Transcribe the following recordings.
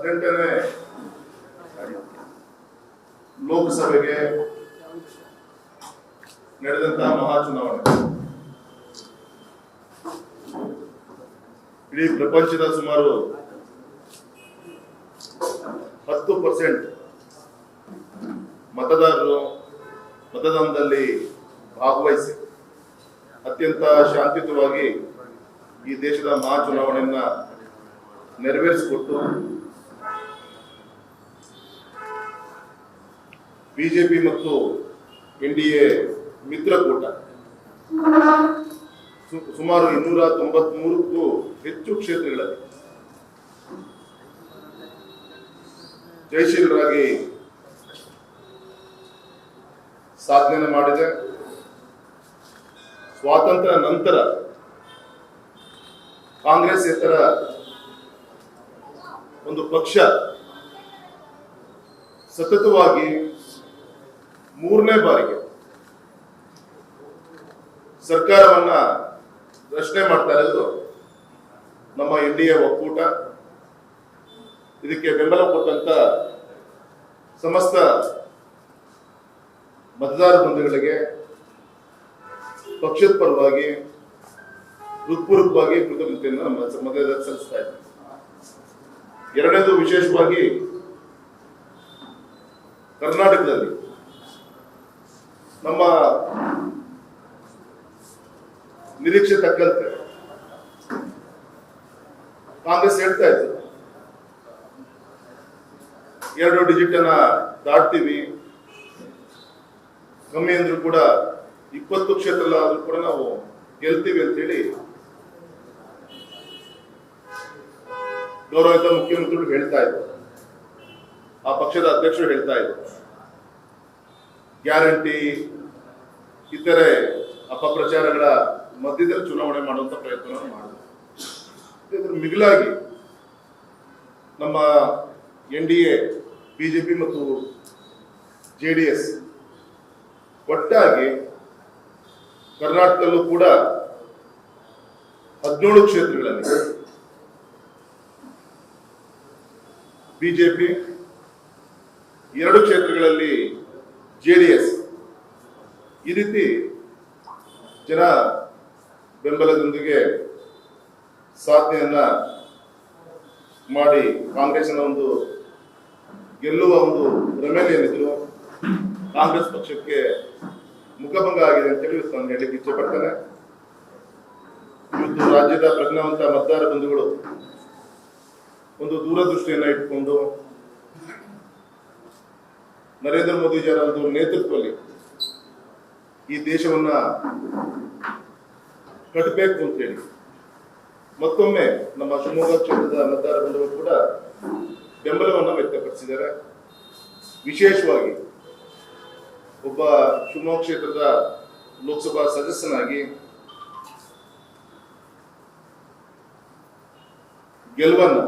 18ನೇ ಲೋಕಸಭೆಗೆ ನಡೆದಂತಹ ಮಹಾಚುನಾವಣೆ ಇಡೀ ಪ್ರಪಂಚದ ಸುಮಾರು 10% ಮತದಾರರು ಮತದಾನದಲ್ಲಿ ಭಾಗವಹಿಸಿ ಅತ್ಯಂತ ಶಾಂತಿಯುತವಾಗಿ ಈ ದೇಶದ ಮಹಾಚುನಾವಣೆಯನ್ನ ನೆರವೇರಿಸಿಕೊಟ್ಟು ಬಿಜೆಪಿ ಮತ್ತು ಎನ್ಡಿಎ ಮಿತ್ರಕೂಟ ಸುಮಾರು 293ಕ್ಕೂ ಹೆಚ್ಚು ಕ್ಷೇತ್ರಗಳಲ್ಲಿ ಜಯಶೀಲರಾಗಿ ಸಾಧನೆ ಮಾಡಿದೆ. ಸ್ವಾತಂತ್ರ್ಯ ನಂತರ ಕಾಂಗ್ರೆಸ್ ಇತರ ಒಂದು ಪಕ್ಷ ಸತತವಾಗಿ 3ನೇ ಬಾರಿಗೆ ಸರ್ಕಾರವನ್ನ ರಚನೆ ಮಾಡ್ತಾ ಇರೋದು ನಮ್ಮ ಎನ್ಡಿಎ ಒಕ್ಕೂಟ. ಇದಕ್ಕೆ ಬೆಂಬಲ ಕೊಟ್ಟಂತ ಸಮಸ್ತ ಮತದಾರ ಬಂಧುಗಳಿಗೆ ಪಕ್ಷದ ಪರವಾಗಿ ಹೃತ್ಪೂರ್ವಕವಾಗಿ ಕೃತಜ್ಞತೆಯನ್ನು ನಮ್ಮ ಮತದಾರರಿಗೆ ಸಲ್ಲಿಸ್ತಾ ಇದ್ದೀವಿ. ಎರಡನೇದು, ವಿಶೇಷವಾಗಿ ಕರ್ನಾಟಕದಲ್ಲಿ ನಮ್ಮ ನಿರೀಕ್ಷೆ ತಕ್ಕಂತೆ ಕಾಂಗ್ರೆಸ್ ಹೇಳ್ತಾ ಇತ್ತು 2 ಡಿಜಿಟ್ ಅನ್ನ ದಾಟ್ತೀವಿ, ಕಮ್ಮಿ ಅಂದ್ರೂ ಕೂಡ 20 ಕ್ಷೇತ್ರ ಆದ್ರೂ ಕೂಡ ನಾವು ಗೆಲ್ತೀವಿ ಅಂತೇಳಿ ಗೌರವಿತ ಮುಖ್ಯಮಂತ್ರಿಗಳು ಹೇಳ್ತಾ ಇದ್ರು. ಆ ಪಕ್ಷದ ಅಧ್ಯಕ್ಷರು ಹೇಳ್ತಾ ಇದ್ರು ಗ್ಯಾರಂಟಿ ಇತರೆ ಅಪಪ್ರಚಾರಗಳ ಮಧ್ಯದಲ್ಲಿ ಚುನಾವಣೆ ಮಾಡುವಂತ ಪ್ರಯತ್ನವನ್ನು ಮಾಡಿದ್ರು. ಇದರ ಮಿಗಿಲಾಗಿ ನಮ್ಮ ಎನ್ಡಿಎ, ಬಿಜೆಪಿ ಮತ್ತು ಜೆಡಿಎಸ್ ಒಟ್ಟಾಗಿ ಕರ್ನಾಟಕದಲ್ಲೂ ಕೂಡ 17 ಕ್ಷೇತ್ರಗಳಲ್ಲಿ ಬಿಜೆಪಿ, 2 ಕ್ಷೇತ್ರಗಳಲ್ಲಿ ಜೆಡಿಎಸ್ ಈ ರೀತಿ ಜನ ಬೆಂಬಲದೊಂದಿಗೆ ಸಾಧನೆಯನ್ನ ಮಾಡಿ ಕಾಂಗ್ರೆಸ್ನ ಒಂದು ಗೆಲ್ಲುವ ಒಂದು ಭ್ರಮೆಯಲ್ಲಿ ಏನಿದ್ರು ಕಾಂಗ್ರೆಸ್ ಪಕ್ಷಕ್ಕೆ ಮುಖಭಂಗ ಆಗಿದೆ ಅಂತೇಳಿ ನಾನು ಹೇಳಲಿಕ್ಕೆ ಇಚ್ಛೆ ಪಡ್ತೇನೆ. ಇವತ್ತು ರಾಜ್ಯದ ಪ್ರಜ್ಞಾವಂತ ಮತದಾರ ಬಂಧುಗಳು ಒಂದು ದೂರದೃಷ್ಟಿಯನ್ನ ಇಟ್ಕೊಂಡು ನರೇಂದ್ರ ಮೋದಿಜಿಯವರ ಒಂದು ನೇತೃತ್ವದಲ್ಲಿ ಈ ದೇಶವನ್ನ ಕಟ್ಟಬೇಕು ಅಂತೇಳಿ ಮತ್ತೊಮ್ಮೆ ನಮ್ಮ ಶಿವಮೊಗ್ಗ ಕ್ಷೇತ್ರದ ಮತದಾರ ಬಂಧುಗಳು ಕೂಡ ಬೆಂಬಲವನ್ನು ವ್ಯಕ್ತಪಡಿಸಿದ್ದಾರೆ. ವಿಶೇಷವಾಗಿ ಒಬ್ಬ ಶಿವಮೊಗ್ಗ ಕ್ಷೇತ್ರದ ಲೋಕಸಭಾ ಸದಸ್ಯನಾಗಿ ಗೆಲುವನ್ನ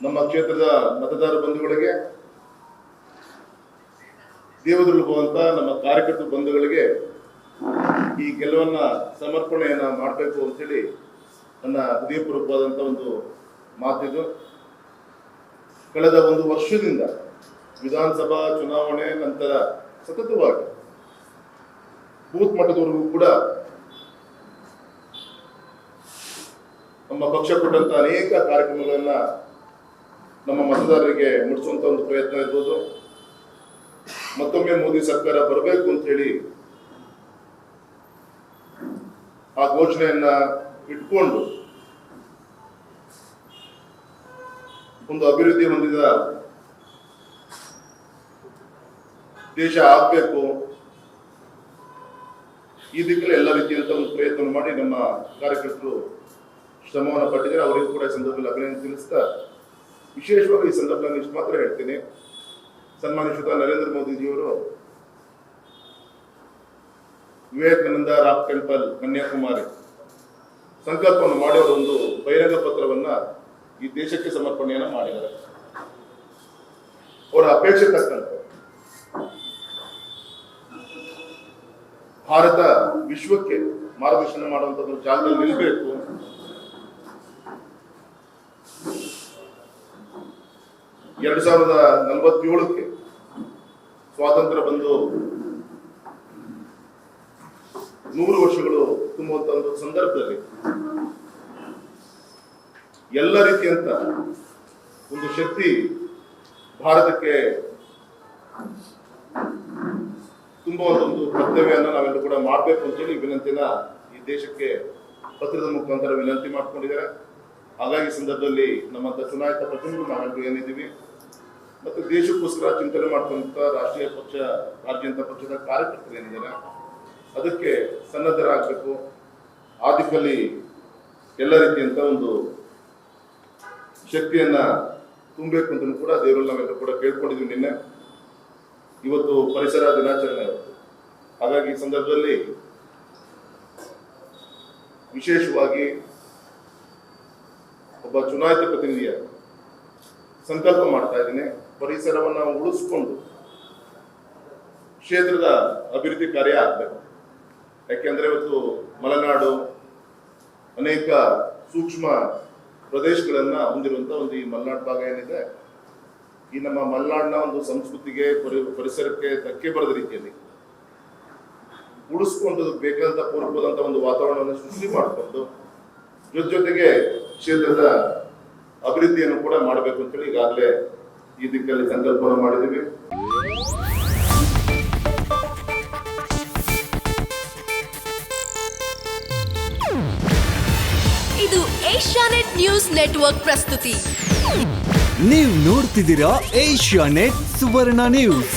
ನಮ್ಮ ಕ್ಷೇತ್ರದ ಮತದಾರ ಬಂಧುಗಳಿಗೆ, ದೇವದುರ್ಗವಂತ ನಮ್ಮ ಕಾರ್ಯಕರ್ತ ಬಂಧುಗಳಿಗೆ ಈ ಗೆಲುವನ್ನ ಸಮರ್ಪಣೆಯನ್ನ ಮಾಡಬೇಕು ಅಂತೇಳಿ ನನ್ನ ಹೃದಯಪೂರ್ವಕವಾದಂತ ಒಂದು ಮಾತಿದು. ಕಳೆದ 1 ವರ್ಷದಿಂದ ವಿಧಾನಸಭಾ ಚುನಾವಣೆ ನಂತರ ಸತತವಾಗಿ ಬೂತ್ ಮಟ್ಟದವರೆಗೂ ಕೂಡ ನಮ್ಮ ಪಕ್ಷ ಕೊಟ್ಟಂತ ಅನೇಕ ಕಾರ್ಯಕ್ರಮಗಳನ್ನ ನಮ್ಮ ಮತದಾರರಿಗೆ ಮುಟ್ಟಿಸುವಂತ ಒಂದು ಪ್ರಯತ್ನ ಇರ್ಬೋದು. ಮತ್ತೊಮ್ಮೆ ಮೋದಿ ಸರ್ಕಾರ ಬರಬೇಕು ಅಂತ ಹೇಳಿ ಆ ಘೋಷಣೆಯನ್ನ ಇಟ್ಕೊಂಡು ಒಂದು ಅಭಿವೃದ್ಧಿ ಹೊಂದಿದ ದೇಶ ಆಗ್ಬೇಕು, ಈ ದಿಕ್ಕಲ್ಲಿ ಎಲ್ಲ ರೀತಿಯಂತ ಒಂದು ಪ್ರಯತ್ನ ಮಾಡಿ ನಮ್ಮ ಕಾರ್ಯಕರ್ತರು ಶ್ರಮವನ್ನು ಪಟ್ಟಿದ್ದಾರೆ. ಅವರಿಗೂ ಕೂಡ ಈ ಸಂದರ್ಭದಲ್ಲಿ ಅಭಿನಂದನೆ ತಿಳಿಸ್ತಾ, ವಿಶೇಷವಾಗಿ ಈ ಸಂದರ್ಭದಲ್ಲಿ ಇಷ್ಟು ಮಾತ್ರ ಹೇಳ್ತೀನಿ, ಸನ್ಮಾನಿಸಿದ ನರೇಂದ್ರ ಮೋದಿಜಿಯವರು ವಿವೇಕಾನಂದ ರಾಕ್ ಟೆಂಪಲ್ ಕನ್ಯಾಕುಮಾರಿ ಸಂಕಲ್ಪವನ್ನು ಮಾಡಿ ಅವರ ಒಂದು ಬಹಿರಂಗ ಪತ್ರವನ್ನ ಈ ದೇಶಕ್ಕೆ ಸಮರ್ಪಣೆಯನ್ನ ಮಾಡಿದ್ದಾರೆ. ಅವರ ಅಪೇಕ್ಷೆ ತಕ್ಕಂತೆ ಭಾರತ ವಿಶ್ವಕ್ಕೆ ಮಾರ್ಗದರ್ಶನ ಮಾಡುವಂತ ಜಾಗದಲ್ಲಿ ನಿಲ್ಲಬೇಕು. 2047ಕ್ಕೆ ಸ್ವಾತಂತ್ರ್ಯ ಬಂದು 100 ವರ್ಷಗಳು ತುಂಬುವಂತ ಒಂದು ಸಂದರ್ಭದಲ್ಲಿ ಎಲ್ಲ ರೀತಿಯಂತ ಒಂದು ಶಕ್ತಿ ಭಾರತಕ್ಕೆ ತುಂಬುವಂತ ಒಂದು ಕರ್ತವ್ಯವನ್ನು ನಾವೆಲ್ಲರೂ ಕೂಡ ಮಾಡಬೇಕು ಅಂತೇಳಿ ವಿನಂತಿನ ಈ ದೇಶಕ್ಕೆ ಪತ್ರದ ಮುಖಾಂತರ ವಿನಂತಿ ಮಾಡ್ಕೊಂಡಿದ್ದಾರೆ. ಹಾಗಾಗಿ ಸಂದರ್ಭದಲ್ಲಿ ನಮ್ಮಂತ ಚುನಾಯಿತ ಪ್ರತಿನಿಧಿಗಳು ನಾವೆಲ್ಲರೂ ಏನಿದ್ದೀವಿ ಮತ್ತು ದೇಶಕ್ಕೋಸ್ಕರ ಚಿಂತನೆ ಮಾಡ್ಕೊಂತ ರಾಷ್ಟ್ರೀಯ ಪಕ್ಷ ಭಾರತೀಯ ಜನತಾ ಪಕ್ಷದ ಕಾರ್ಯಕರ್ತರು ಏನಿದ್ದಾರೆ ಅದಕ್ಕೆ ಸನ್ನದ್ಧರಾಗಬೇಕು. ಆ ದಿಕ್ಕಲ್ಲಿ ಎಲ್ಲ ರೀತಿಯಂತ ಒಂದು ಶಕ್ತಿಯನ್ನ ತುಂಬಬೇಕು ಅಂತ ಕೂಡ ದೇವರಲ್ಲಿ ನಾವೆಲ್ಲರೂ ಕೂಡ ಕೇಳ್ಕೊಂಡಿದ್ವಿ. ನಿನ್ನೆ ಇವತ್ತು ಪರಿಸರ ದಿನಾಚರಣೆ ಇವತ್ತು. ಹಾಗಾಗಿ ಈ ಸಂದರ್ಭದಲ್ಲಿ ವಿಶೇಷವಾಗಿ ಒಬ್ಬ ಚುನಾಯಿತ ಪ್ರತಿನಿಧಿಯ ಸಂಕಲ್ಪ ಮಾಡ್ತಾ ಇದ್ದೀನಿ, ಪರಿಸರವನ್ನು ಉಳಿಸ್ಕೊಂಡು ಕ್ಷೇತ್ರದ ಅಭಿವೃದ್ಧಿ ಕಾರ್ಯ ಆಗಬೇಕು. ಯಾಕೆಂದ್ರೆ ಇವತ್ತು ಮಲೆನಾಡು ಅನೇಕ ಸೂಕ್ಷ್ಮ ಪ್ರದೇಶಗಳನ್ನ ಹೊಂದಿರುವಂತ ಒಂದು ಈ ಮಲೆನಾಡು ಭಾಗ ಏನಿದೆ, ಈ ನಮ್ಮ ಮಲೆನಾಡಿನ ಒಂದು ಸಂಸ್ಕೃತಿಗೆ ಪರಿಸರಕ್ಕೆ ಧಕ್ಕೆ ಬರದ ರೀತಿಯಲ್ಲಿ ಉಳಿಸ್ಕೊಂಡು ಬೇಕಾದಂತ ಪೂರಕವಾದಂತ ಒಂದು ವಾತಾವರಣವನ್ನು ಸೃಷ್ಟಿ ಮಾಡಿಕೊಂಡು ಜೊತೆಗೆ ಕ್ಷೇತ್ರದ ಅಭಿವೃದ್ಧಿಯನ್ನು ಕೂಡ ಮಾಡಬೇಕು ಅಂತೇಳಿ ಈಗಾಗಲೇ ಈ ದಿಕ್ಕಲ್ಲಿ ಸಂಕಲ್ಪವನ್ನು ಮಾಡಿದ್ದೀವಿ. ಇದು ಏಷ್ಯಾನೆಟ್ ನ್ಯೂಸ್ ನೆಟ್ವರ್ಕ್ ಪ್ರಸ್ತುತಿ. ನೀವು ನೋಡ್ತಿದ್ದೀರಾ ಏಷ್ಯಾನೆಟ್ ಸುವರ್ಣ ನ್ಯೂಸ್.